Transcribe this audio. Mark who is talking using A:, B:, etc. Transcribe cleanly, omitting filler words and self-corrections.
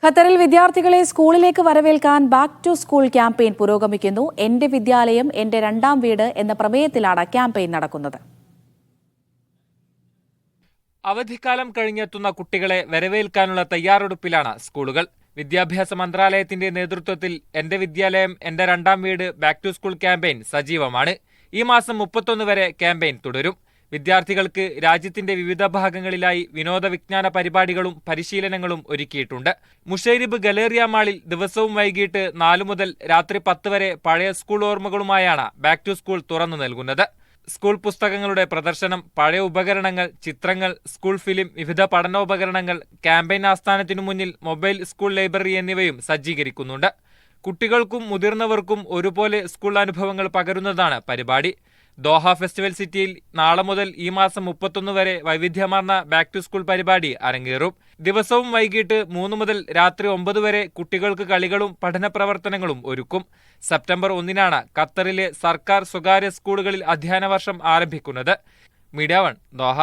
A: ഖത്തറിൽ വിദ്യാർത്ഥികളെ സ്കൂളിലേക്ക് വരവേൽക്കാൻ ബാക്ക് ടു സ്കൂൾ ക്യാമ്പയിൻ പുരോഗമിക്കുന്നു. എന്റെ വിദ്യാലയം എന്റെ രണ്ടാം വീട് എന്ന പ്രമേയത്തിലാണ് ക്യാമ്പയിൻ നടക്കുന്നത്.
B: അവധിക്കാലം കഴിഞ്ഞെത്തുന്ന കുട്ടികളെ വരവേൽക്കാനുള്ള തയ്യാറെടുപ്പിലാണ് സ്കൂളുകൾ. വിദ്യാഭ്യാസ മന്ത്രാലയത്തിന്റെ നേതൃത്വത്തിൽ എന്റെ വിദ്യാലയം എന്റെ രണ്ടാം വീട് ബാക്ക് ടു സ്കൂൾ ക്യാമ്പയിൻ സജീവമാണ്. ഈ മാസം 31 വരെ ക്യാമ്പയിൻ തുടരും. വിദ്യാർത്ഥികൾക്ക് രാജ്യത്തിന്റെ വിവിധ ഭാഗങ്ങളിലായി വിനോദ വിജ്ഞാന പരിപാടികളും പരിശീലനങ്ങളും ഒരുക്കിയിട്ടുണ്ട്. മുഷൈരിബ് ഗലേറിയ മാളിൽ ദിവസവും വൈകിട്ട് 4 മുതൽ രാത്രി 10 വരെ പഴയ സ്കൂൾ ഓർമ്മകളുമായാണ് ബാക്ക് ടു സ്കൂൾ തുറന്നു നൽകുന്നത്. സ്കൂൾ പുസ്തകങ്ങളുടെ പ്രദർശനം, പഴയ ഉപകരണങ്ങൾ, ചിത്രങ്ങൾ, സ്കൂൾ ഫിലിം, വിവിധ പഠനോപകരണങ്ങൾ, ക്യാമ്പയിൻ ആസ്ഥാനത്തിനു മുന്നിൽ മൊബൈൽ സ്കൂൾ ലൈബ്രറി എന്നിവയും സജ്ജീകരിക്കുന്നുണ്ട്. കുട്ടികൾക്കും മുതിർന്നവർക്കും ഒരുപോലെ സ്കൂൾ അനുഭവങ്ങൾ പകരുന്നതാണ് പരിപാടി. ദോഹ ഫെസ്റ്റിവൽ സിറ്റിയിൽ നാളെ മുതൽ ഈ മാസം 31 വരെ വൈവിധ്യമാർന്ന ബാക്ക് ടു സ്കൂൾ പരിപാടി അരങ്ങേറും. ദിവസവും വൈകിട്ട് 3 മുതൽ രാത്രി 9 വരെ കുട്ടികൾക്ക് കളികളും പഠന പ്രവർത്തനങ്ങളും ഒരുക്കും. സെപ്റ്റംബർ 1-നാണ് ഖത്തറിലെ സർക്കാർ സ്വകാര്യ സ്കൂളുകളിൽ അധ്യയന വർഷം ആരംഭിക്കുന്നത്. Media 1 Doha.